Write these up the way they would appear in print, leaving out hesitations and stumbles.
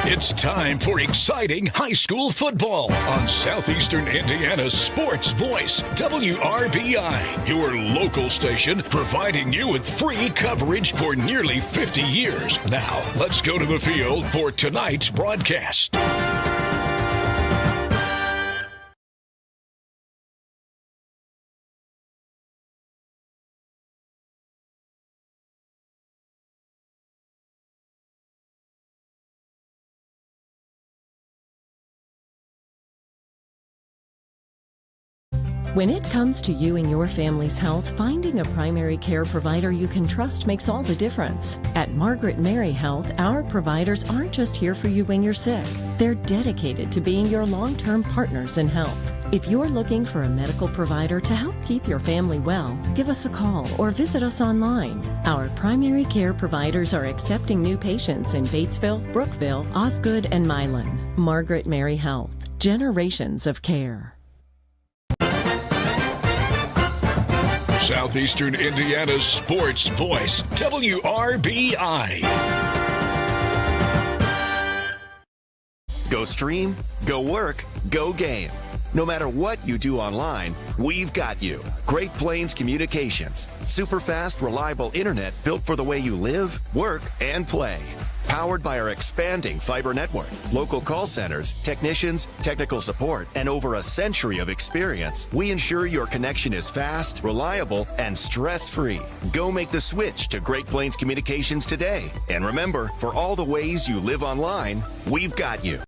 It's time for exciting high school football on Southeastern Indiana's sports voice, WRBI, your local station providing you with free coverage for nearly 50 years. Now, let's go to the field for tonight's broadcast. When it comes to you and your family's health, finding a primary care provider you can trust makes all the difference. At Margaret Mary Health, our providers aren't just here for you when you're sick. They're dedicated to being your long-term partners in health. If you're looking for a medical provider to help keep your family well, give us a call or visit us online. Our primary care providers are accepting new patients in Batesville, Brookville, Osgood, and Milan. Margaret Mary Health. Generations of care. Southeastern Indiana's sports voice, WRBI. Go stream, go work, go game. No matter what you do online, we've got you. Great Plains Communications. Super fast, reliable internet built for the way you live, work, and play. Powered by our expanding fiber network, local call centers, technicians, technical support, and over a century of experience, we ensure your connection is fast, reliable, and stress-free. Go make the switch to Great Plains Communications today. And remember, for all the ways you live online, we've got you.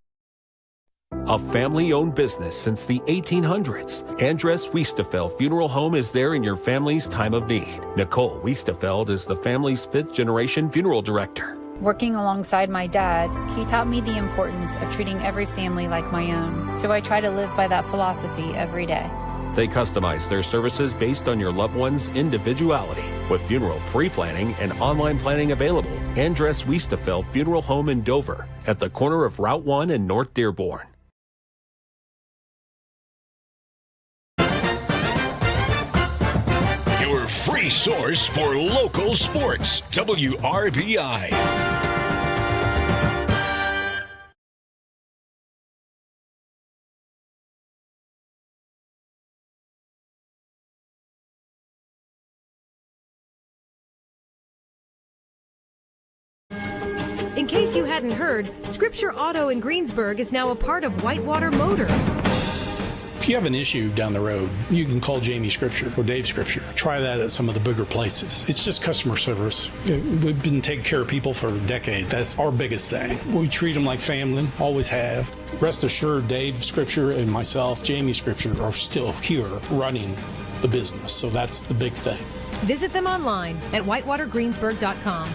A family-owned business since the 1800s, Andres Wiestefeld Funeral Home is there in your family's time of need. Nicole Wiestefeld is the family's fifth-generation funeral director. Working alongside my dad, he taught me the importance of treating every family like my own. So I try to live by that philosophy every day. They customize their services based on your loved one's individuality. With funeral pre-planning and online planning available, Andres Wiestefeld Funeral Home in Dover, at the corner of Route 1 and North Dearborn. Your free source for local sports, WRBI. In case you hadn't heard, Scripture Auto in Greensburg is now a part of Whitewater Motors. If you have an issue down the road, you can call Jamie Scripture or Dave Scripture. Try that at some of the bigger places. It's just customer service. We've been taking care of people for a decade. That's our biggest thing. We treat them like family, always have. Rest assured, Dave Scripture and myself, Jamie Scripture, are still here running the business. So that's the big thing. Visit them online at whitewatergreensburg.com.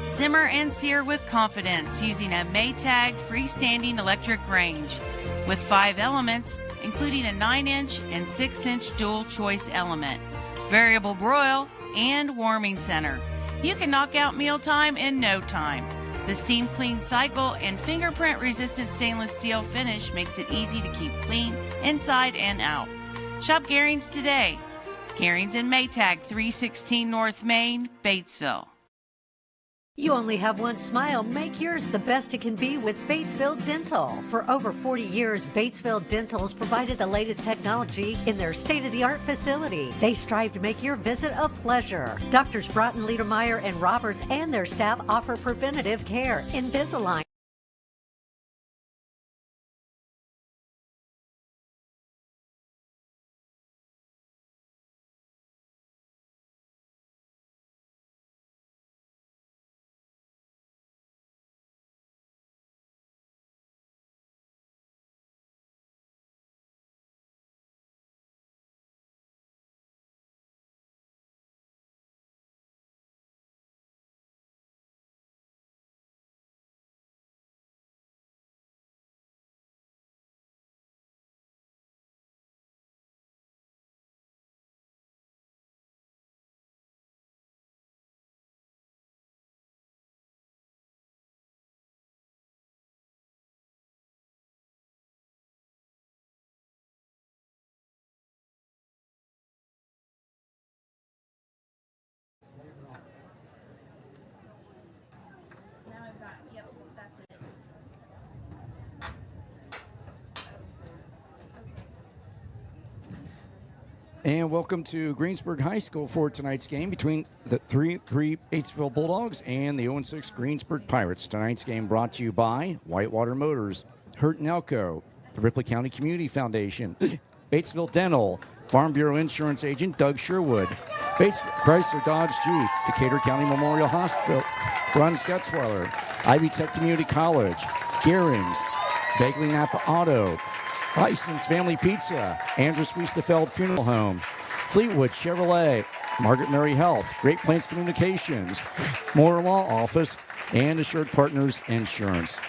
Simmer and sear with confidence using a Maytag freestanding electric range with 5 elements, including a 9-inch and 6-inch dual choice element, variable broil, and warming center. You can knock out mealtime in no time. The steam clean cycle and fingerprint resistant stainless steel finish makes it easy to keep clean inside and out. Shop Garings today. Garings and Maytag, 316 North Main, Batesville. You only have one smile. Make yours the best it can be with Batesville Dental. For over 40 years, Batesville Dental has provided the latest technology in their state-of-the-art facility. They strive to make your visit a pleasure. Doctors Broughton, Liedermeyer, and Roberts and their staff offer preventative care, Invisalign, And welcome to Greensburg High School for tonight's game between the 3-3 Batesville Bulldogs and the 0-6 Greensburg Pirates. Tonight's game brought to you by Whitewater Motors, Hurt and Elko, the Ripley County Community Foundation, Batesville Dental, Farm Bureau Insurance Agent Doug Sherwood, Chrysler Dodge Jeep, Decatur County Memorial Hospital, Bruns Gutzweiler, Ivy Tech Community College, Gehrings, Bagley Napa Auto, Licensed Family Pizza, Andrews Wiestefeld Funeral Home, Fleetwood Chevrolet, Margaret Mary Health, Great Plains Communications, Moore Law Office, and Assured Partners Insurance.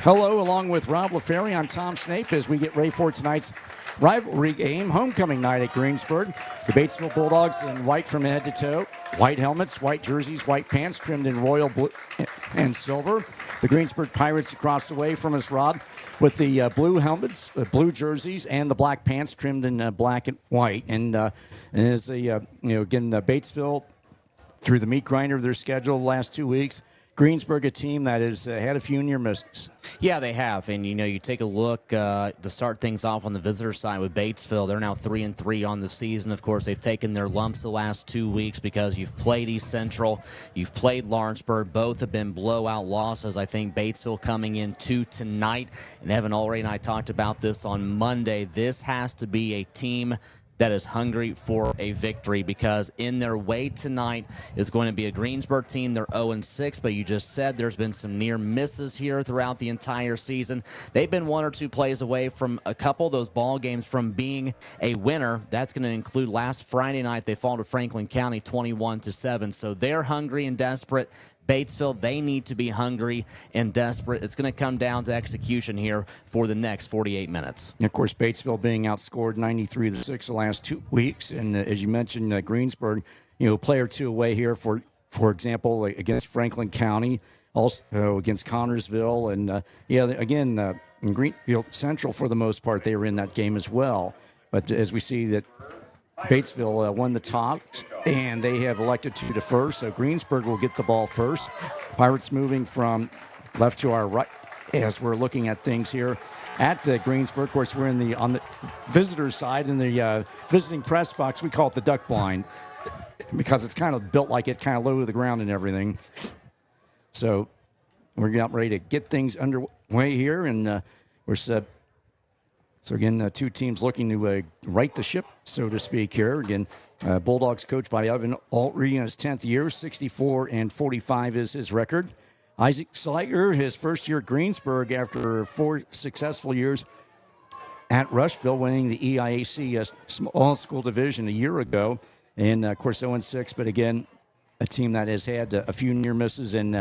Hello, along with Rob LaFerry, I'm Tom Snape as we get ready for tonight's rivalry game, homecoming night at Greensburg. The Batesville Bulldogs in white from head to toe, white helmets, white jerseys, white pants trimmed in royal blue and silver. The Greensburg Pirates across the way from us, Rob, with the blue helmets, blue jerseys, and the black pants trimmed in black and white. And as again, Batesville, through the meat grinder of their schedule the last 2 weeks, Greensburg, a team that has had a few near misses. Yeah, they have. And, you take a look to start things off on the visitor side with Batesville. They're now 3-3 on the season. Of course, they've taken their lumps the last 2 weeks because you've played East Central, you've played Lawrenceburg. Both have been blowout losses. I think Batesville coming in tonight. And Evan Ulrey and I talked about this on Monday. This has to be a team that is hungry for a victory because in their way tonight is going to be a Greensburg team. They're 0-6, but you just said there's been some near misses here throughout the entire season. They've been 1 or 2 plays away from a couple of those ball games from being a winner. That's going to include last Friday night. They fall to Franklin County 21-7. So they're hungry and desperate. Batesville, they need to be hungry and desperate. It's going to come down to execution here for the next 48 minutes. And of course, Batesville being outscored 93-6 the last 2 weeks. And as you mentioned, Greensburg, play or two away here, for example, against Franklin County, also against Connorsville. And, in Greenfield Central, for the most part, they were in that game as well. But as we see that Batesville won the top, and they have elected to defer, so Greensburg will get the ball first. Pirates moving from left to our right as we're looking at things here at the Greensburg. Of course, we're on the visitor side in the visiting press box. We call it the duck blind because it's kind of built like it, kind of low to the ground and everything. So we're getting ready to get things underway here, and we're set. So, again, 2 teams looking to right the ship, so to speak, here. Again, Bulldogs coached by Evan Ulrey in his 10th year, 64-45 is his record. Isaac Slager, his first year at Greensburg after 4 successful years at Rushville, winning the EIAC small school division a year ago. And, of course, 0-6, but, again, a team that has had a few near misses and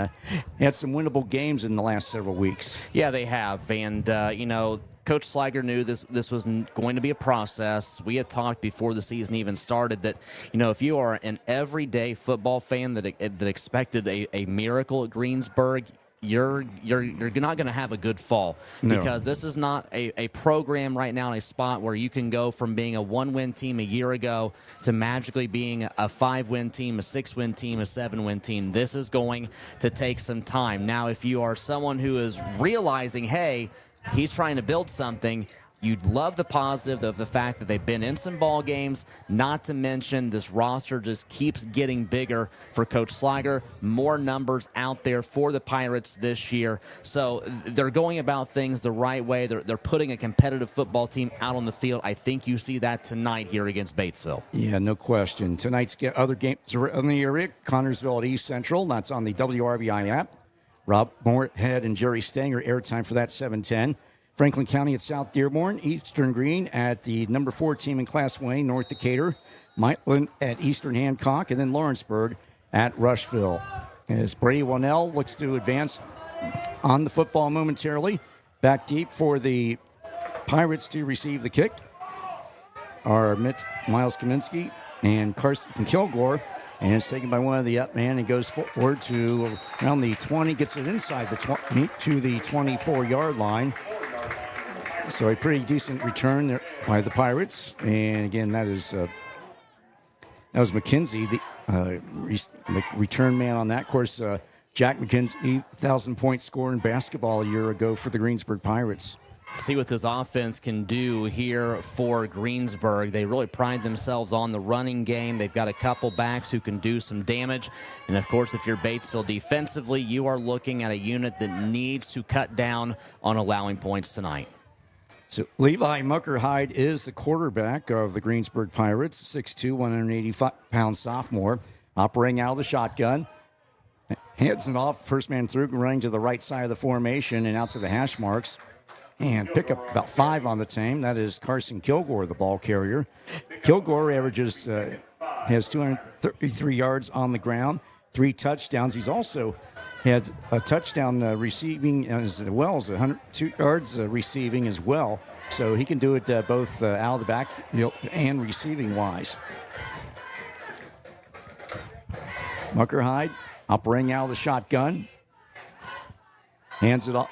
had some winnable games in the last several weeks. Yeah, they have. And, Coach Slager knew this was going to be a process. We had talked before the season even started that, if you are an everyday football fan that expected a miracle at Greensburg, you're not going to have a good fall. No. Because this is not a program right now in a spot where you can go from being a 1-win team a year ago to magically being a 5-win team, a 6-win team, a 7-win team. This is going to take some time. Now, if you are someone who is realizing, hey, he's trying to build something, you'd love the positive of the fact that they've been in some ball games, not to mention this roster just keeps getting bigger for Coach Slager. More numbers out there for the Pirates this year. So they're going about things the right way. They're putting a competitive football team out on the field. I think you see that tonight here against Batesville. Yeah, no question. Tonight's other games are in the area. Connorsville at East Central. That's on the WRBI app. Rob Moorhead and Jerry Stanger, airtime for that 7:10. Franklin County at South Dearborn. Eastern Green at the number 4 team in Class 1A, North Decatur. Maitland at Eastern Hancock. And then Lawrenceburg at Rushville. As Brady Wannell looks to advance on the football momentarily. Back deep for the Pirates to receive the kick are Miles Kaminsky and Carson Kilgore. And it's taken by one of the up man and goes forward to around the 20, gets it inside the 20 to the 24-yard line. So a pretty decent return there by the Pirates. And again, that was McKenzie, the return man on that. Of course, Jack McKenzie, 1,000-point scorer in basketball a year ago for the Greensburg Pirates. see what this offense can do here for Greensburg. They really pride themselves on the running game. They've got a couple backs who can do some damage. And, of course, if you're Batesville defensively, you are looking at a unit that needs to cut down on allowing points tonight. So Levi Muckerhide is the quarterback of the Greensburg Pirates, 6'2", 185-pound sophomore, operating out of the shotgun. Hands it off, first man through, running to the right side of the formation and out to the hash marks. And pick up about 5 on the team. That is Carson Kilgore, the ball carrier. Kilgore averages, has 233 yards on the ground, 3 touchdowns. He's also had a touchdown receiving as well as 102 yards receiving as well. So he can do it both out of the backfield and receiving wise. Muckerhide operating out of the shotgun. Hands it off.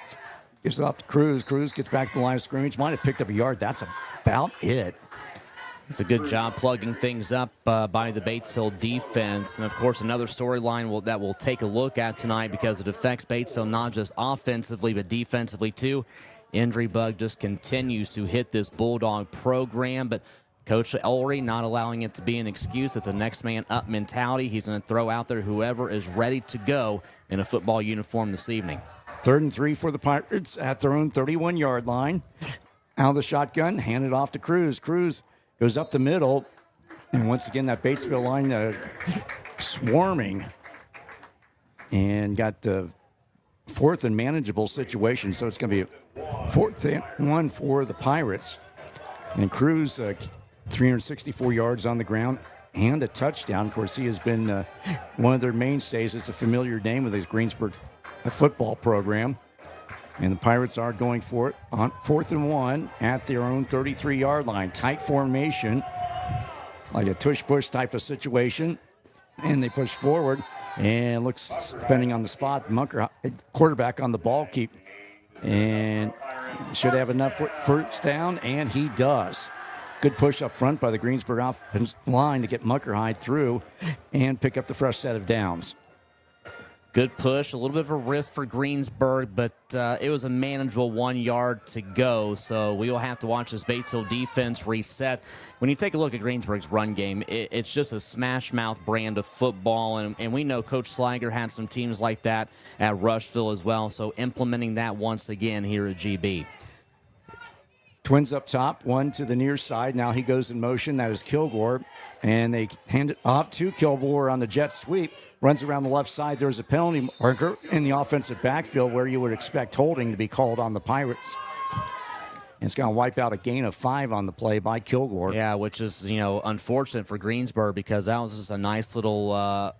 Gives it off to Cruz. Cruz gets back to the line of scrimmage. Might have picked up a yard. That's about it. It's a good job plugging things up by the Batesville defense. And, of course, another storyline that we'll take a look at tonight because it affects Batesville not just offensively but defensively, too. Injury bug just continues to hit this Bulldog program. But Coach Ulrey not allowing it to be an excuse. It's a next man up mentality. He's going to throw out there whoever is ready to go in a football uniform this evening. 3rd and 3 for the Pirates at their own 31-yard line. Out of the shotgun, handed off to Cruz. Cruz goes up the middle. And once again, that Batesville line swarming. And got 4th and manageable situation. So it's going to be a 4th and 1 for the Pirates. And Cruz, 364 yards on the ground and a touchdown. Of course, he has been one of their mainstays. It's a familiar name with his Greensburg football program. And the Pirates are going for it on 4th and 1 at their own 33-yard line. Tight formation, like a tush-push type of situation. And they push forward. And looks, depending on the spot, Munker, quarterback on the ball, and should have enough for first down, and he does. Good push up front by the Greensburg offensive line to get Muckerhide through and pick up the fresh set of downs. Good push, a little bit of a risk for Greensburg, but it was a manageable 1 yard to go. So we will have to watch this Batesville defense reset. When you take a look at Greensburg's run game, it's just a smash-mouth brand of football, and we know Coach Slager had some teams like that at Rushville as well. So implementing that once again here at GB. Twins up top, one to the near side. Now he goes in motion. That is Kilgore. And they hand it off to Kilgore on the jet sweep. Runs around the left side. There's a penalty marker in the offensive backfield where you would expect holding to be called on the Pirates. And it's going to wipe out a gain of 5 on the play by Kilgore. Yeah, which is, unfortunate for Greensburg because that was just a nice little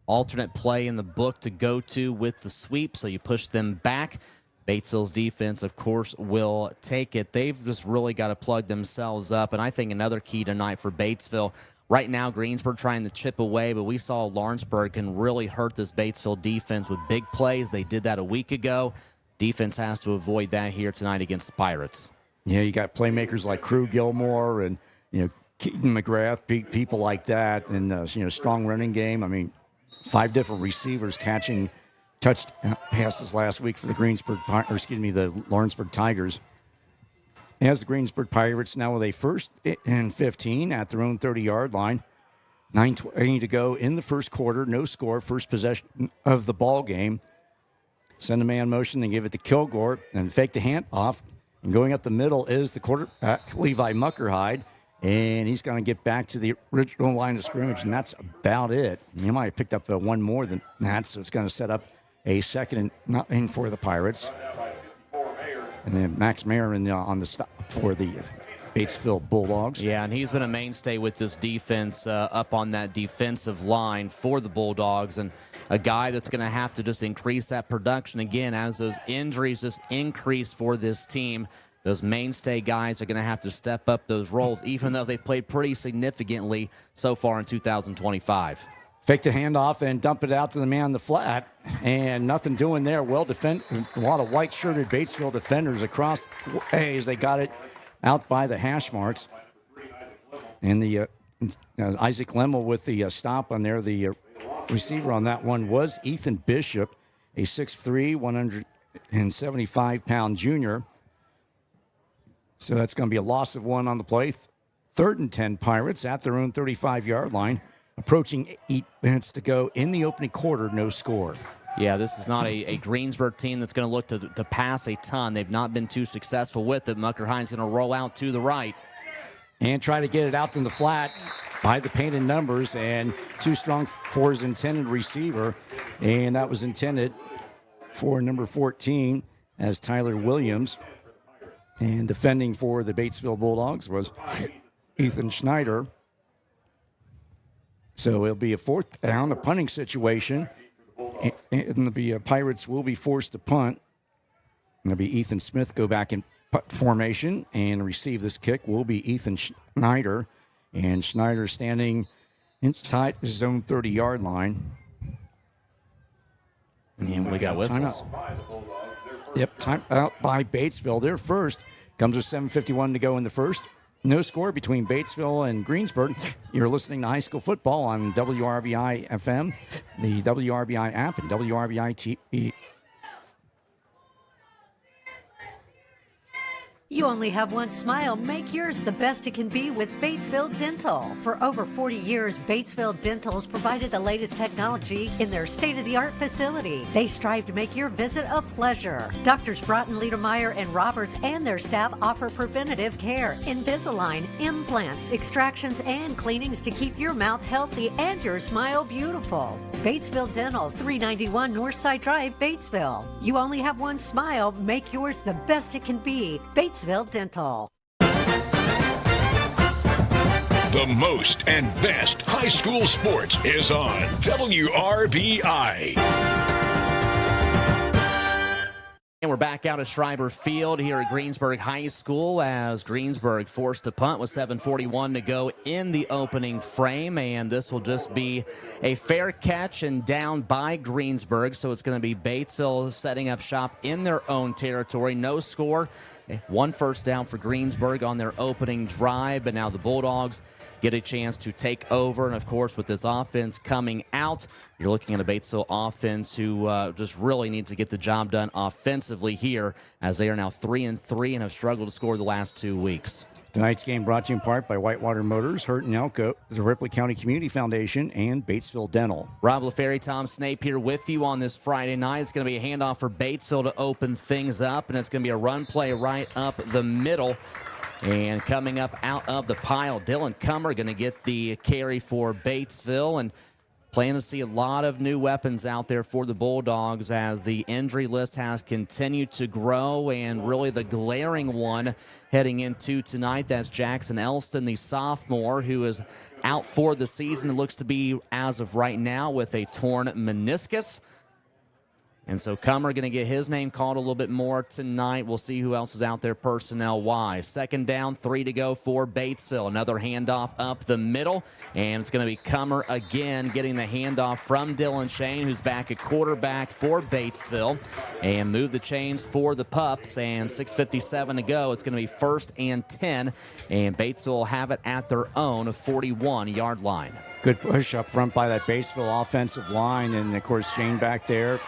alternate play in the book to go to with the sweep. So you push them back. Batesville's defense, of course, will take it. They've just really got to plug themselves up. And I think another key tonight for Batesville, right now Greensburg trying to chip away, but we saw Lawrenceburg can really hurt this Batesville defense with big plays. They did that a week ago. Defense has to avoid that here tonight against the Pirates. Yeah, you got playmakers like Crew Gilmore and, Keaton McGrath, people like that, and, strong running game. I mean, 5 different receivers catching touch passes last week for the the Lawrenceburg Tigers. As the Greensburg Pirates now with a 1st and 15 at their own 30-yard line. 9:20 to go in the first quarter. No score. First possession of the ball game. Send a man motion and give it to Kilgore and fake the handoff. And going up the middle is the quarterback, Levi Muckerhide. And he's going to get back to the original line of scrimmage, and that's about it. He might have picked up one more than that, so it's going to set up a 2nd and 9 for the Pirates. And then Max Mayer on the stop for the Batesville Bulldogs. Yeah, and he's been a mainstay with this defense up on that defensive line for the Bulldogs, and a guy that's going to have to just increase that production again as those injuries just increase for this team. Those mainstay guys are going to have to step up those roles, even though they've played pretty significantly so far in 2025. Fake the handoff and dump it out to the man on the flat, and nothing doing there. Well defended. A lot of white-shirted Batesville defenders across as they got it out by the hash marks. And the Isaac Lemmel with the stop on there. The receiver on that one was Ethan Bishop, a 6'3", 175-pound junior. So that's going to be a loss of 1 on the play. 3rd and 10 Pirates at their own 35-yard line. Approaching 8 minutes to go in the opening quarter, no score. Yeah, this is not a Greensburg team that's going to look to pass a ton. They've not been too successful with it. Mucker Hines going to roll out to the right. And try to get it out in the flat by the painted numbers, and too strong for his intended receiver. And that was intended for number 14 as Tyler Williams. And defending for the Batesville Bulldogs was Ethan Schneider. So it'll be a 4th down, a punting situation. And the Pirates will be forced to punt. And it'll be Ethan Smith go back in punt formation, and receive this kick will be Ethan Schneider. And Schneider standing inside his own 30-yard line. And we got whistles. Yep, time out by Batesville. Their first comes with 7:51 to go in the first. No score between Batesville and Greensburg. You're listening to high school football on WRBI FM, the WRBI app, and WRBI-TV. You only have one smile. Make yours the best it can be with Batesville Dental. For over 40 years, Batesville Dental's provided the latest technology in their state-of-the-art facility. They strive to make your visit a pleasure. Doctors Broughton, Liedermeyer, and Roberts and their staff offer preventative care, Invisalign, implants, extractions, and cleanings to keep your mouth healthy and your smile beautiful. Batesville Dental, 391 Northside Drive, Batesville. You only have one smile. Make yours the best it can be. Batesville Dental. The most and best high school sports is on WRBI. And we're back out at Schreiber Field here at Greensburg High School as Greensburg forced to punt with 7:41 to go in the opening frame. And this will just be a fair catch and down by Greensburg. So it's going to be Batesville setting up shop in their own territory. No score. 1 first down for Greensburg on their opening drive, but now the Bulldogs get a chance to take over. And, of course, with this offense coming out, you're looking at a Batesville offense who just really needs to get the job done offensively here, as they are now 3-3 and have struggled to score the last 2 weeks. Tonight's game brought to you in part by Whitewater Motors, Hurt and Elko, the Ripley County Community Foundation, and Batesville Dental. Rob LaFerry, Tom Snape here with you on this Friday night. It's going to be a handoff for Batesville to open things up, and it's going to be a run play right up the middle. And coming up out of the pile, Dylan Cummer going to get the carry for Batesville, and plan to see a lot of new weapons out there for the Bulldogs as the injury list has continued to grow, and really the glaring one heading into tonight, that's Jackson Elston, the sophomore, who is out for the season. It looks to be, as of right now, with a torn meniscus. And so Cummer going to get his name called a little bit more tonight. We'll see who else is out there personnel-wise. 2nd down, 3 to go for Batesville. Another handoff up the middle, and it's going to be Cummer again getting the handoff from Dylan Shane, who's back at quarterback for Batesville, and move the chains for the Pups. And 6:57 to go. It's going to be 1st and 10, and Batesville will have it at their own 41-yard line. Good push up front by that Batesville offensive line, and, of course, Shane back there.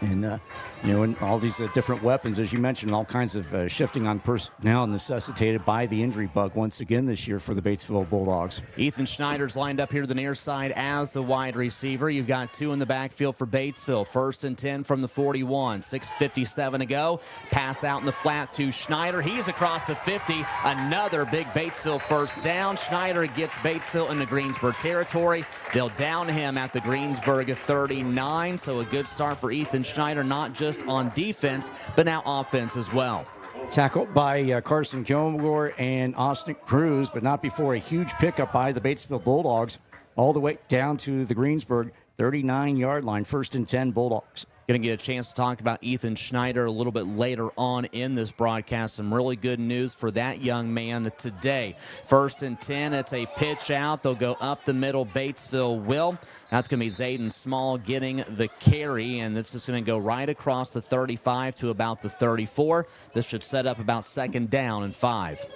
And, and all these different weapons, as you mentioned, all kinds of shifting on personnel necessitated by the injury bug once again this year for the Batesville Bulldogs. Ethan Schneider's lined up here to the near side as the wide receiver. You've got 2 in the backfield for Batesville. 1st and 10 from the 41. 6:57 to go. Pass out in the flat to Schneider. He's across the 50. Another big Batesville first down. Schneider gets Batesville into Greensburg territory. They'll down him at the Greensburg 39. So a good start for Ethan Schneider, not just on defense, but now offense as well. Tackled by Carson Kilgore and Austin Cruz, but not before a huge pickup by the Batesville Bulldogs, all the way down to the Greensburg 39-yard line. 1st and 10 Bulldogs. Going to get a chance to talk about Ethan Schneider a little bit later on in this broadcast. Some really good news for that young man today. 1st and 10, it's a pitch out. They'll go up the middle. Batesville will. That's going to be Zayden Small getting the carry, and it's just going to go right across the 35 to about the 34. This should set up about 2nd down and 5.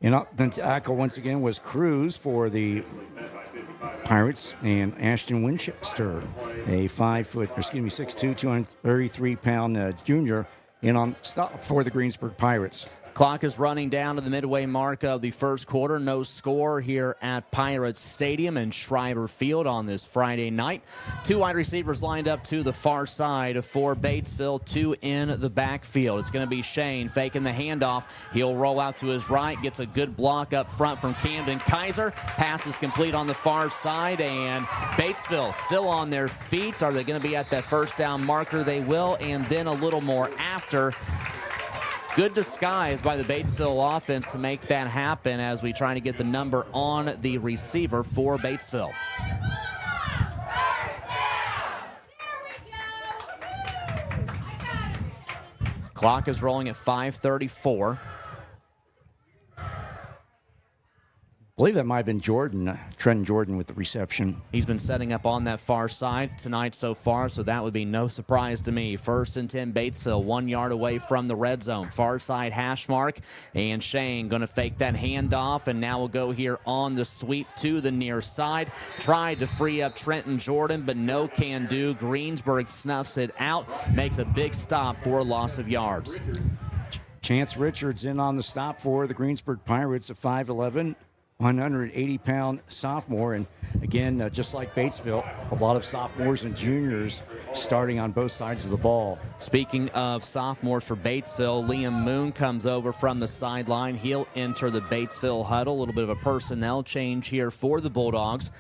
And up the tackle once again was Cruz for the Pirates, and Ashton Winchester, a 6'2", 233-pound junior, in on stop for the Greensburg Pirates. Clock is running down to the midway mark of the first quarter. No score here at Pirates Stadium and Schreiber Field on this Friday night. Two wide receivers lined up to the far side for Batesville, two in the backfield. It's going to be Shane faking the handoff. He'll roll out to his right, gets a good block up front from Camden Kaiser. Pass is complete on the far side, and Batesville still on their feet. Are they going to be at that first down marker? They will, and then a little more after. Good disguise by the Batesville offense to make that happen as we try to get the number on the receiver for Batesville. Clock is rolling at 5:34. I believe that might have been Jordan, Trenton Jordan with the reception. He's been setting up on that far side tonight so far, so that would be no surprise to me. 1st and 10 Batesville, 1 yard away from the red zone. Far side hash mark, and Shane going to fake that handoff, and now we'll go here on the sweep to the near side. Tried to free up Trenton Jordan, but no can do. Greensburg snuffs it out, makes a big stop for a loss of yards. Chance Richards in on the stop for the Greensburg Pirates, a 5'11", 180-pound sophomore. And again, just like Batesville, a lot of sophomores and juniors starting on both sides of the ball. Speaking of sophomores for Batesville, Liam Moon comes over from the sideline. He'll enter the Batesville huddle. A little bit of a personnel change here for the Bulldogs.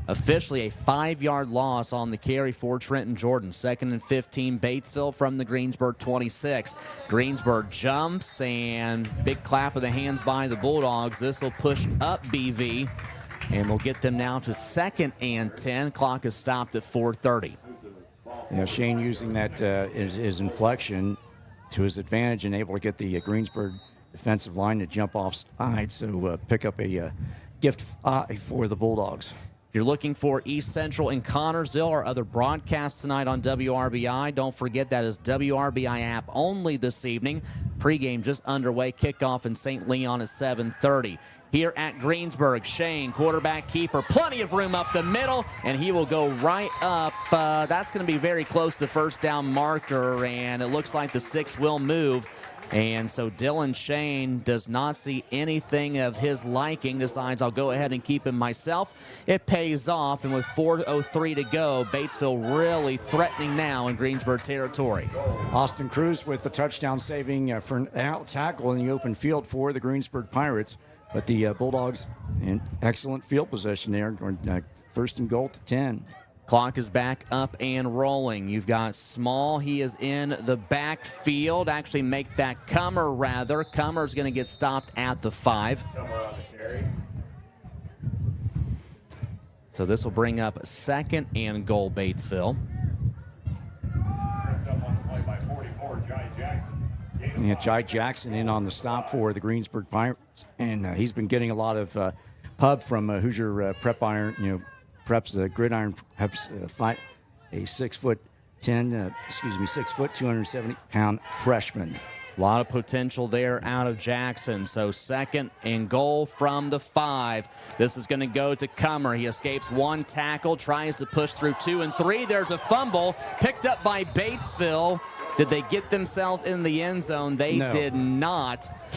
Officially a 5-yard loss on the carry for Trenton Jordan. 2nd and 15 Batesville from the Greensburg 26. Greensburg jumps, and big clap of the hands by the Bulldogs. This will push up BV, and we'll get them now to 2nd and 10. Clock is stopped at 4:30. Yeah, Shane using that his inflection to his advantage and able to get the Greensburg defensive line to jump off side, so pick up a gift for the Bulldogs. If you're looking for East Central and Connorsville or other broadcasts tonight on WRBI, don't forget that is WRBI app only this evening. Pregame just underway. Kickoff in St. Leon at 7:30. Here at Greensburg, Shane, quarterback keeper, plenty of room up the middle, and he will go right up. That's going to be very close to the first down marker, and it looks like the sticks will move. And so Dylan Shane does not see anything of his liking, decides I'll go ahead and keep him myself. It pays off, and with 4:03 to go, Batesville really threatening now in Greensburg territory. Austin Cruz with the touchdown saving for an out tackle in the open field for the Greensburg Pirates. But the Bulldogs in excellent field position there, 1st and goal to 10. Clock is back up and rolling. You've got Small. He is in the backfield. Actually make that Cummer, rather. Cummer's going to get stopped at the 5. So this will bring up 2nd and goal, Batesville. Yeah, Jai Jackson in on the stop for the Greensburg Pirates. And he's been getting a lot of pub from Hoosier Prep Iron, Preps, the Gridiron Preps, a 6'10", 270-pound freshman. A lot of potential there out of Jackson. So 2nd and goal from the 5. This is going to go to Cummer. He escapes one tackle, tries to push through 2 and 3. There's a fumble picked up by Batesville. Did they get themselves in the end zone? They did not.